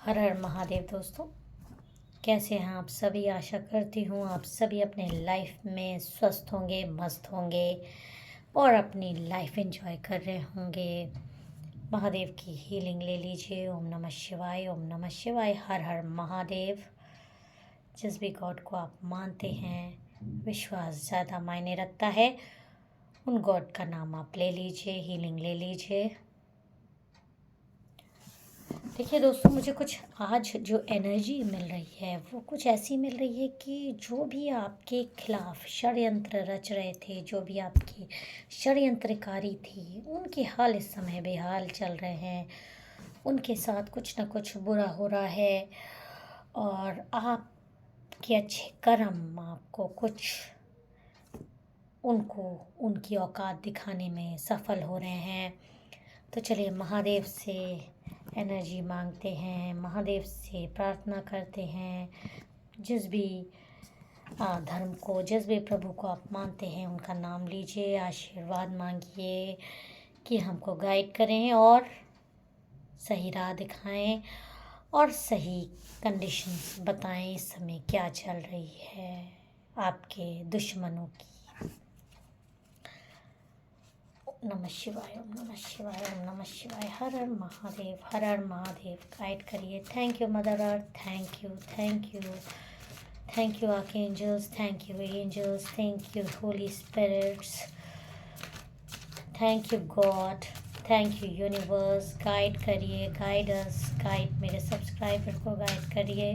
हर हर महादेव दोस्तों। कैसे हैं आप सभी? आशा करती हूँ आप सभी अपने लाइफ में स्वस्थ होंगे, मस्त होंगे और अपनी लाइफ एंजॉय कर रहे होंगे। महादेव की हीलिंग ले लीजिए। ओम नमः शिवाय, ओम नमः शिवाय, हर हर महादेव। जिस भी गॉड को आप मानते हैं, विश्वास ज़्यादा मायने रखता है, उन गॉड का नाम आप ले लीजिए, हीलिंग ले लीजिए। देखिए दोस्तों, मुझे कुछ आज जो एनर्जी मिल रही है वो कुछ ऐसी मिल रही है कि जो भी आपके खिलाफ षड्यंत्र रच रहे थे, जो भी आपकी षड्यंत्रकारी थी, उनके हाल इस समय बेहाल चल रहे हैं। उनके साथ कुछ ना कुछ बुरा हो रहा है और आपके अच्छे कर्म आपको कुछ उनको उनकी औकात दिखाने में सफल हो रहे हैं। तो चलिए महादेव से एनर्जी मांगते हैं, महादेव से प्रार्थना करते हैं। जिस भी धर्म को, जिस भी प्रभु को आप मानते हैं, उनका नाम लीजिए, आशीर्वाद मांगिए कि हमको गाइड करें और सही राह दिखाएं और सही कंडीशंस बताएं इस समय क्या चल रही है आपके दुश्मनों की। ओम नमः शिवाय, ओम नमः शिवाय, ओम नमः शिवाय, हर हर महादेव, हर हर महादेव। गाइड करिए। Thank you mother earth, thank you, thank you, thank you archangels, thank you angels, thank you holy spirits, thank you god, thank you universe. Guide करिए, गाइड अस, गाइड मेरे सब्सक्राइबर को गाइड करिए।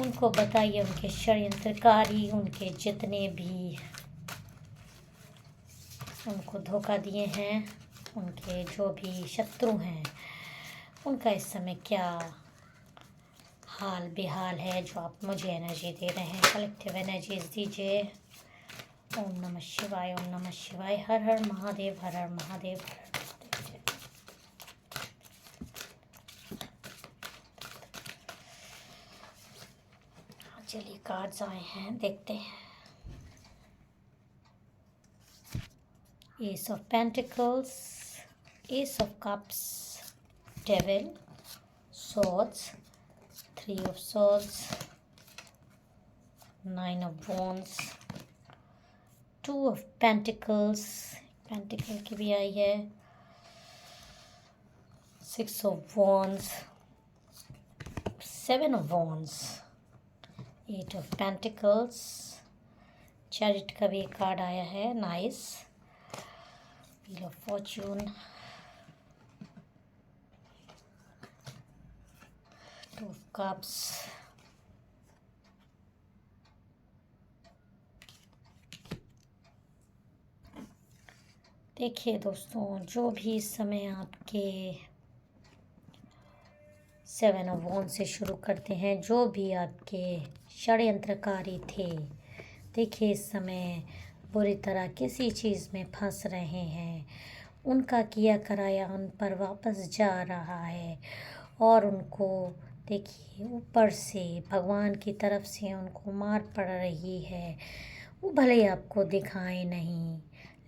उनको बताइए, उनके षड्यंत्रकारी, उनके जितने भी उनको धोखा दिए हैं, उनके जो भी शत्रु हैं, उनका इस समय क्या हाल बेहाल है, जो आप मुझे एनर्जी दे रहे हैं, कलेक्टिव एनर्जीज दीजिए। ओम नमः शिवाय, ओम नमः शिवाय, हर हर महादेव, हर हर महादेव, हर हर महादेव। चलिए कार्ड्स आए हैं, देखते हैं। Ace of Pentacles, Ace of Cups, Devil, Swords, Three of Swords, Nine of Wands, Two of Pentacles, pentacle की भी आई है, Six of Wands, Seven of Wands, Eight of Pentacles, chariot का भी एक कार्ड आया है, nice, Wheel of Fortune, Two of Cups, देखिए दोस्तों, जो भी इस समय आपके सेवन ऑफ वॉन्ड से शुरू करते हैं, जो भी आपके षड्यंत्रकारी थे, देखिए इस समय बुरी तरह किसी चीज़ में फंस रहे हैं। उनका किया कराया उन पर वापस जा रहा है और उनको देखिए ऊपर से भगवान की तरफ से उनको मार पड़ रही है। वो भले ही आपको दिखाए नहीं,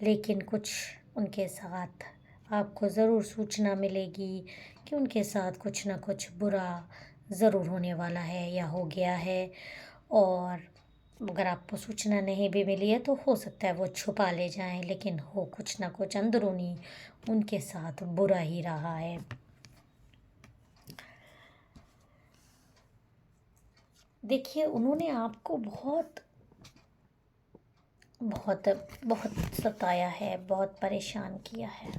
लेकिन कुछ उनके साथ आपको ज़रूर सूचना मिलेगी कि उनके साथ कुछ ना कुछ बुरा ज़रूर होने वाला है या हो गया है। और अगर आपको सूचना नहीं भी मिली है तो हो सकता है वो छुपा ले जाएं, लेकिन हो कुछ ना कुछ अंदरूनी उनके साथ बुरा ही रहा है। देखिए उन्होंने आपको बहुत बहुत बहुत सताया है, बहुत परेशान किया है,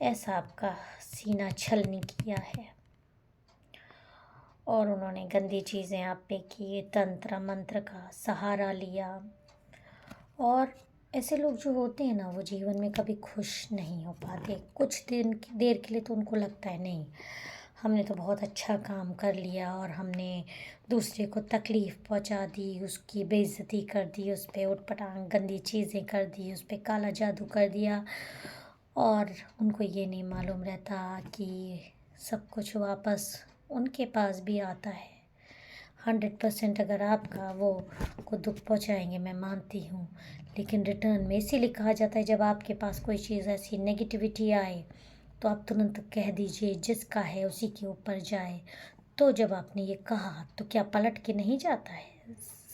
ऐसा आपका सीना छलनी किया है और उन्होंने गंदी चीज़ें आप पे की, तंत्र मंत्र का सहारा लिया। और ऐसे लोग जो होते हैं ना, वो जीवन में कभी खुश नहीं हो पाते। कुछ दिन देर के लिए तो उनको लगता है नहीं, हमने तो बहुत अच्छा काम कर लिया और हमने दूसरे को तकलीफ़ पहुंचा दी, उसकी बेइज्जती कर दी, उस पर उटपटांग गंदी चीज़ें कर दी, उस पर काला जादू कर दिया। और उनको ये नहीं मालूम रहता कि सब कुछ वापस उनके पास भी आता है। 100% अगर आपका वो को दुख पहुंचाएंगे, मैं मानती हूँ, लेकिन रिटर्न में इसीलिए कहा जाता है जब आपके पास कोई चीज़ ऐसी नेगेटिविटी आए तो आप तुरंत कह दीजिए जिसका है उसी के ऊपर जाए। तो जब आपने ये कहा तो क्या पलट के नहीं जाता है?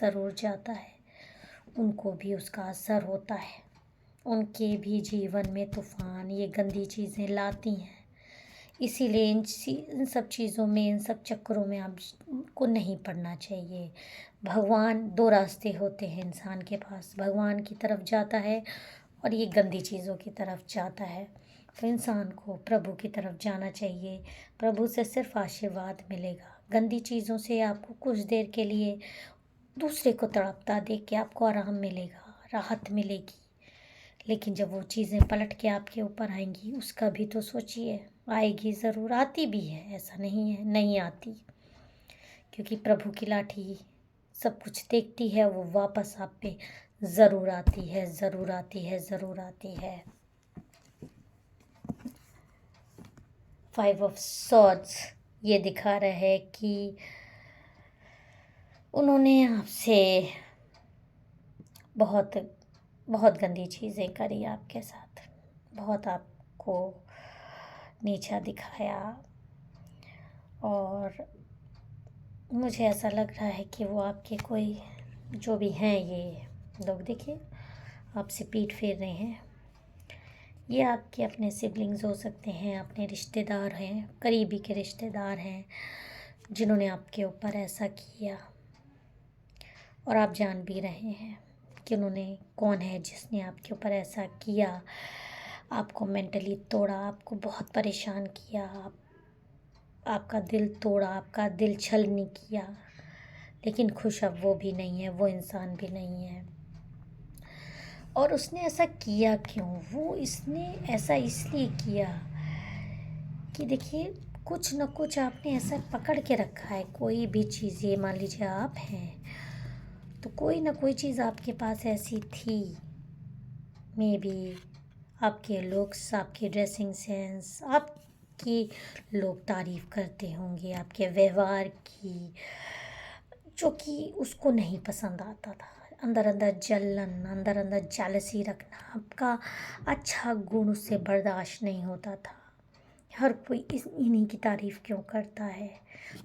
ज़रूर जाता है। उनको भी उसका असर होता है। उनके भी जीवन में तूफ़ान ये गंदी चीज़ें लाती हैं। इसीलिए इन सब चीज़ों में, इन सब चक्करों में आपको नहीं पड़ना चाहिए। भगवान, दो रास्ते होते हैं इंसान के पास, भगवान की तरफ जाता है और ये गंदी चीज़ों की तरफ जाता है। तो इंसान को प्रभु की तरफ जाना चाहिए। प्रभु से सिर्फ आशीर्वाद मिलेगा। गंदी चीज़ों से आपको कुछ देर के लिए दूसरे को तड़पता देख के आपको आराम मिलेगा, राहत मिलेगी। लेकिन जब वो चीज़ें पलट के आपके ऊपर आएंगी, उसका भी तो सोचिए। आएगी ज़रूर, आती भी है, ऐसा नहीं है नहीं आती, क्योंकि प्रभु की लाठी सब कुछ देखती है। वो वापस आप पे ज़रूर आती है, ज़रूर आती है, ज़रूर आती है। 5 ऑफ सॉर्ड्स ये दिखा रहा है कि उन्होंने आपसे बहुत बहुत गंदी चीज़ें करी आपके साथ, बहुत आपको नीचा दिखाया। और मुझे ऐसा लग रहा है कि वो आपके कोई जो भी हैं ये लोग, देखिए आपसे पीठ फेर रहे हैं। ये आपके अपने सिबलिंग्स हो सकते हैं, अपने रिश्तेदार हैं, करीबी के रिश्तेदार हैं, जिन्होंने आपके ऊपर ऐसा किया। और आप जान भी रहे हैं कि उन्होंने कौन है जिसने आपके ऊपर ऐसा किया, आपको मेंटली तोड़ा, आपको बहुत परेशान किया, आपका दिल तोड़ा, आपका दिल छलनी किया। लेकिन खुश अब वो भी नहीं है, वो इंसान भी नहीं है। और उसने ऐसा किया क्यों? वो इसने ऐसा इसलिए किया कि देखिए, कुछ न कुछ आपने ऐसा पकड़ के रखा है। कोई भी चीज़, ये मान लीजिए आप हैं तो कोई ना कोई चीज़ आपके पास ऐसी थी। मे बी आपके लुक्स, आपकी ड्रेसिंग सेंस, आपकी लोग तारीफ़ करते होंगे आपके व्यवहार की, जो कि उसको नहीं पसंद आता था। अंदर अंदर जलन, अंदर अंदर जेलसी रखना, आपका अच्छा गुण उससे बर्दाश्त नहीं होता था। हर कोई इन्हीं की तारीफ़ क्यों करता है?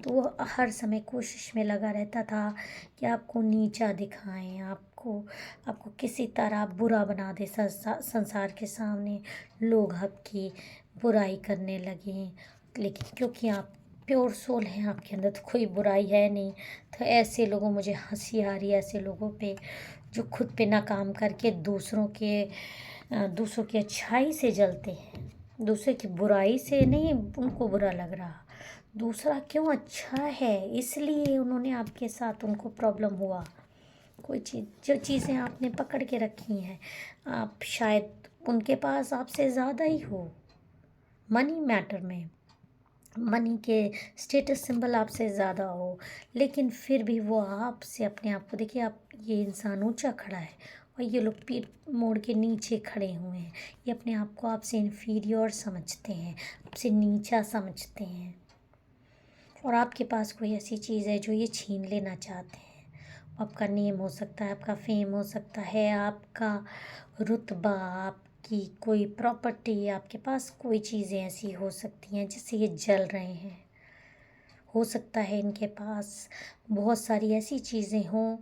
तो वो हर समय कोशिश में लगा रहता था कि आपको नीचा दिखाएं, आपको आपको किसी तरह बुरा बना दे संसार के सामने। लोग आपकी बुराई करने लगे। लेकिन क्योंकि आप प्योर सोल हैं, आपके अंदर तो कोई बुराई है नहीं, तो ऐसे लोगों, मुझे हंसी आ रही है ऐसे लोगों पे जो खुद पे ना काम करके दूसरों की अच्छाई से जलते हैं। दूसरे की बुराई से नहीं उनको बुरा लग रहा, दूसरा क्यों अच्छा है इसलिए उन्होंने आपके साथ, उनको प्रॉब्लम हुआ। कोई चीज़, जो चीज़ें आपने पकड़ के रखी हैं, आप शायद उनके पास आपसे ज़्यादा ही हो। मनी मैटर में, मनी के स्टेटस सिंबल आपसे ज़्यादा हो, लेकिन फिर भी वो आपसे अपने आप को, देखिए आप, ये इंसान ऊंचा खड़ा है और ये लोग पीठ मोड़ के नीचे खड़े हुए हैं। ये अपने आप को आपसे इन्फीरियर समझते हैं, आपसे नीचा समझते हैं। और आपके पास कोई ऐसी चीज़ है जो ये छीन लेना चाहते हैं। आपका नेम हो सकता है, आपका फेम हो सकता है, आपका रुतबा, आपकी कोई प्रॉपर्टी, आपके पास कोई चीज़ें ऐसी हो सकती हैं जिससे ये जल रहे हैं। हो सकता है इनके पास बहुत सारी ऐसी चीज़ें हों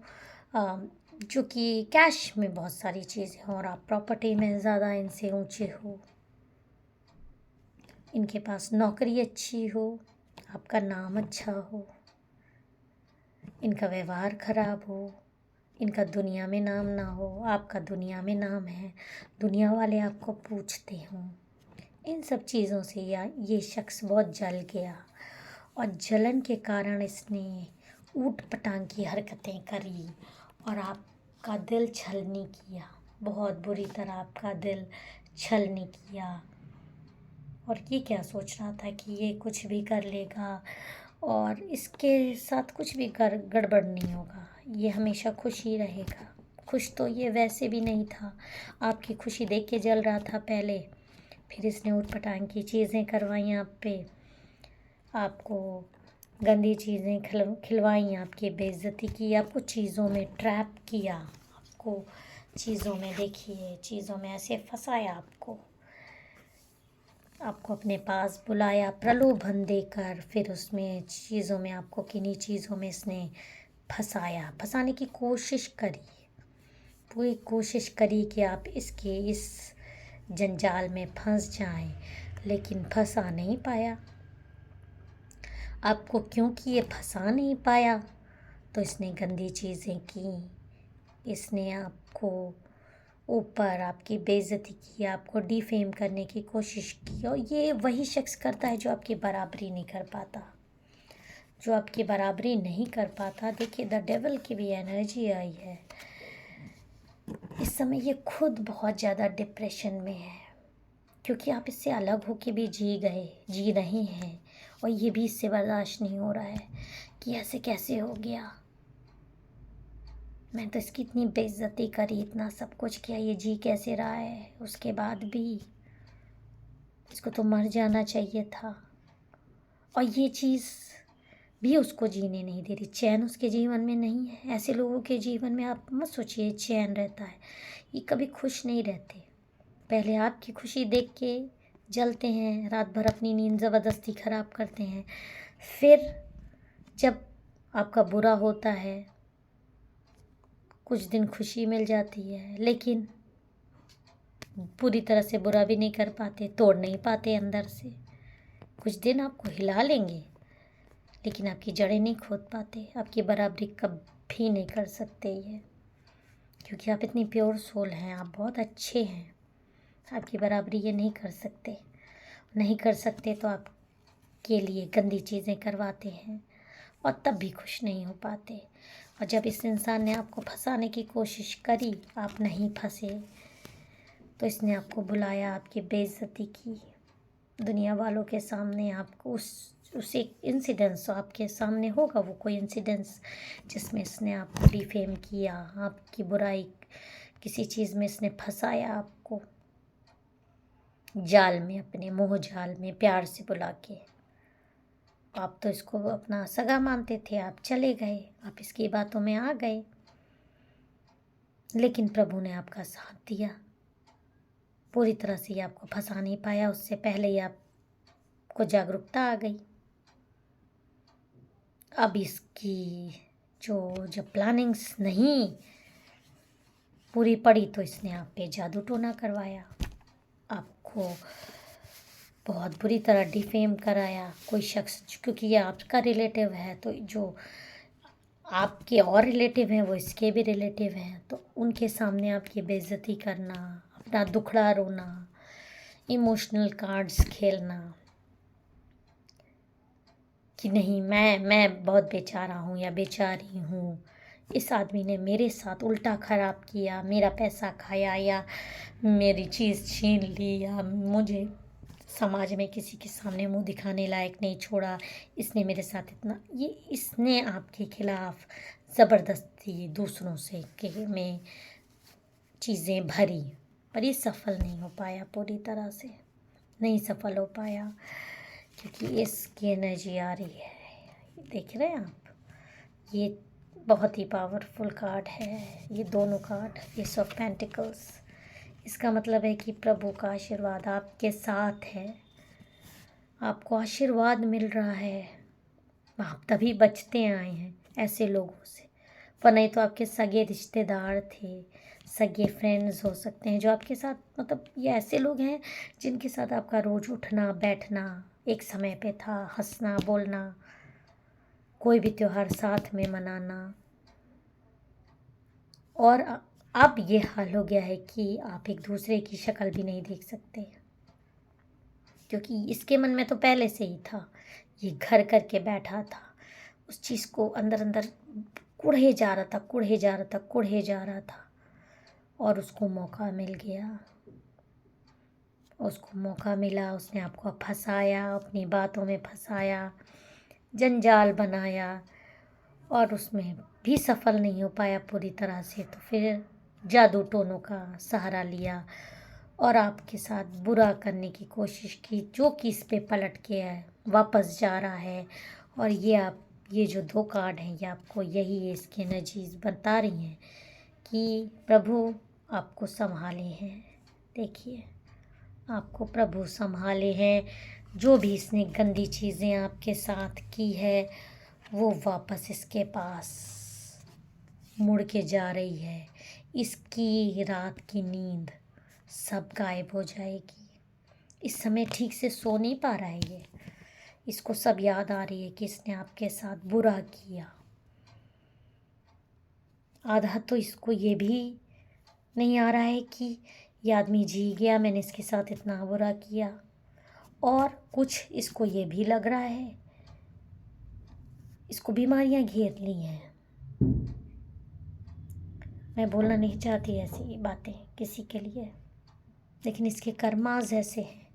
जो कि कैश में बहुत सारी चीज़ें हों और आप प्रॉपर्टी में ज़्यादा इनसे ऊंचे हो। इनके पास नौकरी अच्छी हो, आपका नाम अच्छा हो, इनका व्यवहार खराब हो, इनका दुनिया में नाम ना हो, आपका दुनिया में नाम है, दुनिया वाले आपको पूछते हों। इन सब चीज़ों से ये शख्स बहुत जल गया और जलन के कारण इसने ऊट पटांग की हरकतें करी और आपका दिल छलनी किया, बहुत बुरी तरह आपका दिल छलनी किया। और ये क्या सोच रहा था कि ये कुछ भी कर लेगा और इसके साथ कुछ भी गड़बड़ नहीं होगा, ये हमेशा खुश ही रहेगा। खुश तो ये वैसे भी नहीं था, आपकी खुशी देख के जल रहा था पहले, फिर इसने ऊटपटांग की चीज़ें करवाई आप पे, आपको गंदी चीज़ें खिलवाई, आपकी बेइज्जती की, आपको चीज़ों में ट्रैप किया, आपको चीज़ों में, देखिए चीज़ों में ऐसे फंसाया आपको। आपको अपने पास बुलाया प्रलोभन देकर, फिर उसमें चीज़ों में आपको किन्हीं चीज़ों में इसने फंसाने की कोशिश करी, पूरी कोशिश करी कि आप इस जंजाल में फंस जाएं, लेकिन फंसा नहीं पाया आपको। क्योंकि ये फंसा नहीं पाया तो इसने गंदी चीज़ें की, इसने आपको ऊपर आपकी बेइज्जती की, आपको डिफेम करने की कोशिश की। और ये वही शख्स करता है जो आपकी बराबरी नहीं कर पाता, जो आपकी बराबरी नहीं कर पाता। देखिए, द डेविल की भी एनर्जी आई है इस समय। ये खुद बहुत ज़्यादा डिप्रेशन में है, क्योंकि आप इससे अलग होके भी जी रहे हैं, और ये भी इससे बर्दाश्त नहीं हो रहा है कि ऐसे कैसे हो गया। मैं तो इसकी इतनी बेइज्जती करी, इतना सब कुछ किया, ये जी कैसे रहा है, उसके बाद भी इसको तो मर जाना चाहिए था। और ये चीज़ भी उसको जीने नहीं दे रही, चैन उसके जीवन में नहीं है। ऐसे लोगों के जीवन में आप मत सोचिए चैन रहता है, ये कभी खुश नहीं रहते। पहले आपकी खुशी देख के जलते हैं, रात भर अपनी नींद ज़बरदस्ती ख़राब करते हैं, फिर जब आपका बुरा होता है कुछ दिन खुशी मिल जाती है, लेकिन पूरी तरह से बुरा भी नहीं कर पाते, तोड़ नहीं पाते अंदर से। कुछ दिन आपको हिला लेंगे, लेकिन आपकी जड़ें नहीं खोद पाते, आपकी बराबरी कभी नहीं कर सकते ये, क्योंकि आप इतनी प्योर सोल हैं, आप बहुत अच्छे हैं। आपकी बराबरी ये नहीं कर सकते, नहीं कर सकते तो आपके लिए गंदी चीज़ें करवाते हैं, और तब भी खुश नहीं हो पाते। और जब इस इंसान ने आपको फंसाने की कोशिश करी, आप नहीं फंसे, तो इसने आपको बुलाया, आपकी बेइज्जती की दुनिया वालों के सामने। आपको उस एक इंसिडेंस आपके सामने होगा, वो कोई इंसिडेंस जिसमें इसने आपको डिफेम किया, आपकी बुराई किसी चीज़ में इसने फंसाया आपको, जाल में, अपने मोह जाल में प्यार से बुला के। आप तो इसको अपना सगा मानते थे, आप चले गए, आप इसकी बातों में आ गए, लेकिन प्रभु ने आपका साथ दिया। पूरी तरह से ये आपको फंसा नहीं पाया, उससे पहले ही आपको जागरूकता आ गई। अब इसकी जब प्लानिंग्स नहीं पूरी पड़ी तो इसने आप पे जादू टोना करवाया, आपको बहुत बुरी तरह डिफेम कराया। कोई शख्स, क्योंकि ये आपका रिलेटिव है, तो जो आपके और रिलेटिव हैं वो इसके भी रिलेटिव हैं, तो उनके सामने आपकी बेइज्जती करना, अपना दुखड़ा रोना, इमोशनल कार्ड्स खेलना कि नहीं मैं बहुत बेचारा हूँ या बेचारी हूँ, इस आदमी ने मेरे साथ उल्टा ख़राब किया, मेरा पैसा खाया या मेरी चीज़ छीन ली, या मुझे समाज में किसी के सामने मुंह दिखाने लायक नहीं छोड़ा, इसने मेरे साथ इतना, ये इसने आपके खिलाफ ज़बरदस्ती दूसरों से के में चीज़ें भरी, पर ये सफल नहीं हो पाया, पूरी तरह से नहीं सफल हो पाया, क्योंकि इसकी एनर्जी आ रही है। देख रहे हैं आप, ये बहुत ही पावरफुल कार्ड है, ये दोनों कार्ड, एस ऑफ पेंटिकल्स। इसका मतलब है कि प्रभु का आशीर्वाद आपके साथ है, आपको आशीर्वाद मिल रहा है। आप तभी बचते आए हैं ऐसे लोगों से, पर नहीं तो आपके सगे रिश्तेदार थे, सगे फ्रेंड्स हो सकते हैं जो आपके साथ, मतलब ये ऐसे लोग हैं जिनके साथ आपका रोज़ उठना बैठना एक समय पे था, हंसना बोलना, कोई भी त्योहार साथ में मनाना। और अब ये हाल हो गया है कि आप एक दूसरे की शक्ल भी नहीं देख सकते, क्योंकि इसके मन में तो पहले से ही था, ये घर करके बैठा था, उस चीज़ को अंदर अंदर कुढ़े जा रहा था, कुढ़े जा रहा था, कुढ़े जा रहा था, और उसको मौका मिल गया, उसको मौका मिला, उसने आपको फंसाया, अपनी बातों में फंसाया, जंजाल बनाया, और उसमें भी सफल नहीं हो पाया पूरी तरह से, तो फिर जादू टोनों का सहारा लिया और आपके साथ बुरा करने की कोशिश की, जो कि इस पे पलट के है वापस जा रहा है। और ये जो दो कार्ड हैं, ये आपको यही इसकी एनर्जीज बता रही हैं कि प्रभु आपको संभाले हैं। देखिए, आपको प्रभु संभाले हैं। जो भी इसने गंदी चीज़ें आपके साथ की है वो वापस इसके पास मुड़ के जा रही है। इसकी रात की नींद सब गायब हो जाएगी। इस समय ठीक से सो नहीं पा रहा है ये। इसको सब याद आ रही है कि इसने आपके साथ बुरा किया। आधा तो इसको ये भी नहीं आ रहा है कि ये आदमी जी गया, मैंने इसके साथ इतना बुरा किया। और कुछ इसको ये भी लग रहा है, इसको बीमारियां घेर ली हैं। मैं बोलना नहीं चाहती ऐसी बातें किसी के लिए, लेकिन इसके कर्माज ऐसे हैं।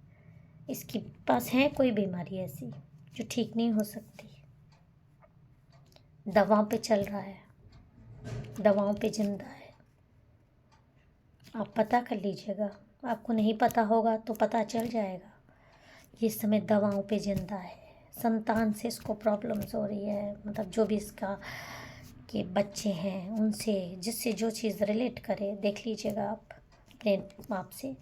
इसके पास है कोई बीमारी ऐसी जो ठीक नहीं हो सकती। दवाओं पे चल रहा है, दवाओं पे जिंदा है। आप पता कर लीजिएगा, आपको नहीं पता होगा तो पता चल जाएगा। ये समय दवाओं पे जिंदा है। संतान से इसको प्रॉब्लम्स हो रही है, मतलब जो भी इसका के बच्चे हैं उनसे, जिससे जो चीज़ रिलेट करे देख लीजिएगा आप अपने आप से।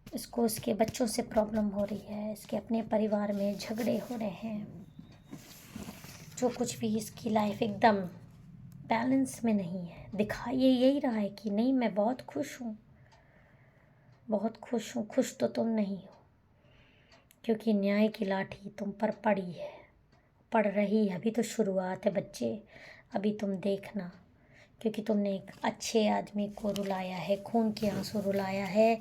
इसको इसके बच्चों से प्रॉब्लम हो रही है, इसके अपने परिवार में झगड़े हो रहे हैं। जो कुछ भी इसकी लाइफ एकदम बैलेंस में नहीं है। दिखाई यही रहा है कि नहीं मैं बहुत खुश हूँ, बहुत खुश हूँ। खुश तो तुम नहीं हो, क्योंकि न्याय की लाठी तुम पर पड़ी है, पड़ रही है। अभी तो शुरुआत है बच्चे, अभी तुम देखना, क्योंकि तुमने एक अच्छे आदमी को रुलाया है, खून के आंसू रुलाया है,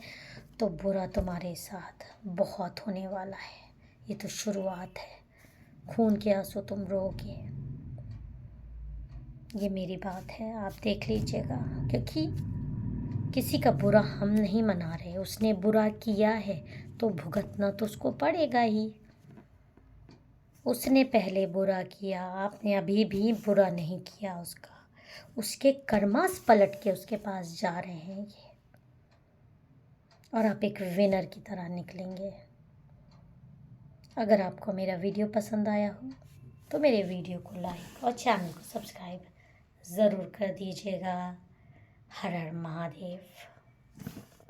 तो बुरा तुम्हारे साथ बहुत होने वाला है। ये तो शुरुआत है, खून के आंसू तुम रोगे। ये मेरी बात है, आप देख लीजिएगा। क्योंकि किसी का बुरा हम नहीं मना रहे, उसने बुरा किया है तो भुगतना तो उसको पड़ेगा ही। उसने पहले बुरा किया, आपने अभी भी बुरा नहीं किया उसका। उसके कर्मास पलट के उसके पास जा रहे हैं ये, और आप एक विनर की तरह निकलेंगे। अगर आपको मेरा वीडियो पसंद आया हो तो मेरे वीडियो को लाइक और चैनल को सब्सक्राइब ज़रूर कर दीजिएगा। हर हर महादेव।